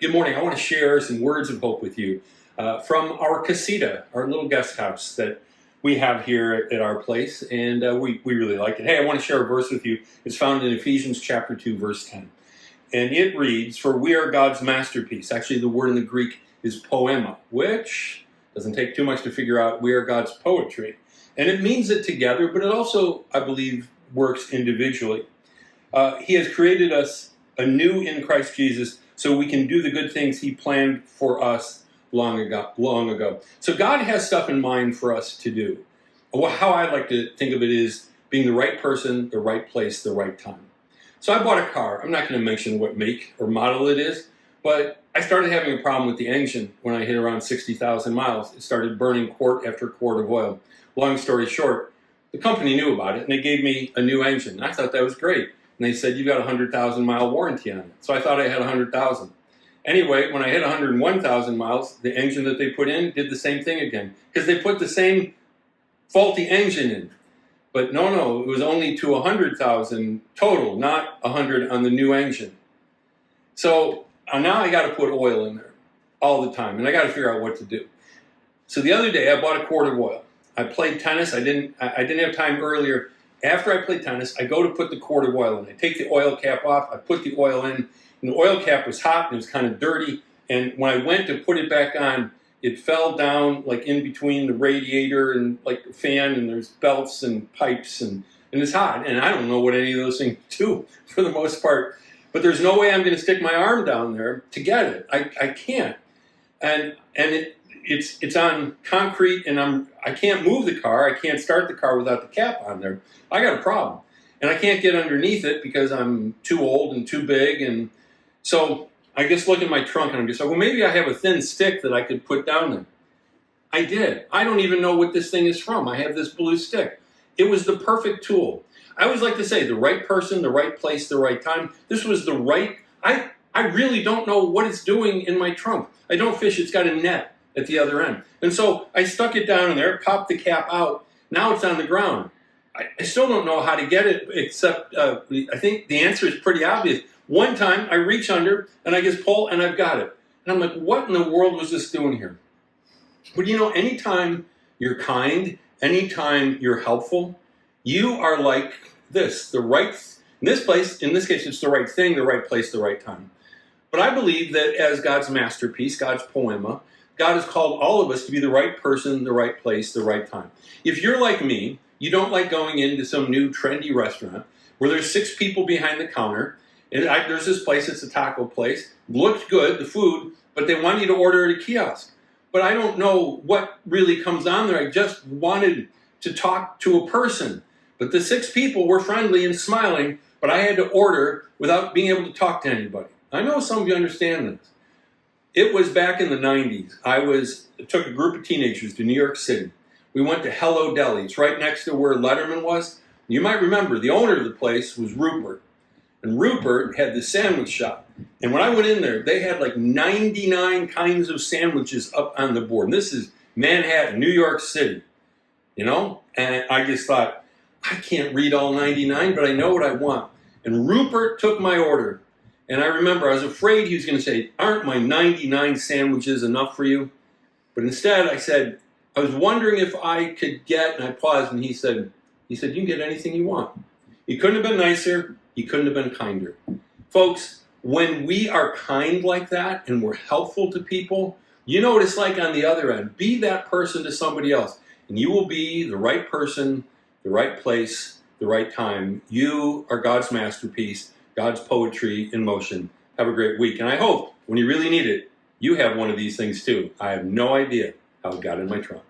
Good morning. I want to share some words of hope with you from our casita, our little guest house that we have here at our place, and we really like it. Hey, I want to share a verse with you. It's found in Ephesians chapter 2, verse 10. And it reads, "For we are God's masterpiece." Actually, the word in the Greek is poema, which doesn't take too much to figure out. We are God's poetry. And it means it together, but it also, I believe, works individually. He has created us anew in Christ Jesus so we can do the good things He planned for us long ago. So God has stuff in mind for us to do. How I like to think of it is being the right person, the right place, the right time. So I bought a car. I'm not going to mention what make or model it is, but I started having a problem with the engine when I hit around 60,000 miles. It started burning quart after quart of oil. Long story short, the company knew about it, and they gave me a new engine. I thought that was great. And they said, "You've got a 100,000 mile warranty on it." So I thought I had 100,000. Anyway, when I hit 101,000 miles, the engine that they put in did the same thing again, because they put the same faulty engine in. But no, it was only to 100,000 total, not 100 on the new engine. So now I got to put oil in there all the time, and I got to figure out what to do. So the other day I bought a quart of oil. I played tennis. I didn't have time earlier. After I played tennis, I go to put the quart of oil in. I take the oil cap off. I put the oil in, and the oil cap was hot and it was kind of dirty. And when I went to put it back on, it fell down like in between the radiator and like the fan, and there's belts and pipes, and it's hot. And I don't know what any of those things do for the most part. But there's no way I'm going to stick my arm down there to get it. I can't. And it's on concrete, and I can't move the car. I can't start the car without the cap on there. I got a problem. And I can't get underneath it because I'm too old and too big. And so I just look in my trunk and I'm just like, well, maybe I have a thin stick that I could put down there. I did. I don't even know what this thing is from. I have this blue stick. It was the perfect tool. I always like to say the right person, the right place, the right time. This was the right, I really don't know what it's doing in my trunk. I don't fish. It's got a net at the other end. And so I stuck it down in there, popped the cap out. Now it's on the ground. I still don't know how to get it, except I think the answer is pretty obvious. One time I reach under and I just pull and I've got it. And I'm like, what in the world was this doing here? But you know, anytime you're kind, anytime you're helpful, you are like this, the right, in this case, it's the right thing, the right place, the right time. But I believe that as God's masterpiece, God's poema, God has called all of us to be the right person, the right place, the right time. If you're like me, you don't like going into some new trendy restaurant where there's 6 people behind the counter. And there's this place, it's a taco place. Looked good, the food, but they want you to order at a kiosk. But I don't know what really comes on there. I just wanted to talk to a person. But the 6 people were friendly and smiling, but I had to order without being able to talk to anybody. I know some of you understand this. It was back in the 90s. I took a group of teenagers to New York City. We went to Hello Deli. It's right next to where Letterman was. You might remember the owner of the place was Rupert. And Rupert had the sandwich shop. And when I went in there, they had like 99 kinds of sandwiches up on the board. And this is Manhattan, New York City. You know? And I just thought, I can't read all 99, but I know what I want. And Rupert took my order. And I remember I was afraid he was going to say, "Aren't my 99 sandwiches enough for you?" But instead I said, I was wondering if I could get, and I paused, and he said, "You can get anything you want." He couldn't have been nicer. He couldn't have been kinder. Folks, when we are kind like that and we're helpful to people, you know what it's like on the other end. Be that person to somebody else, and you will be the right person, the right place, the right time. You are God's masterpiece, God's poetry in motion. Have a great week. And I hope when you really need it, you have one of these things too. I have no idea how it got in my trunk.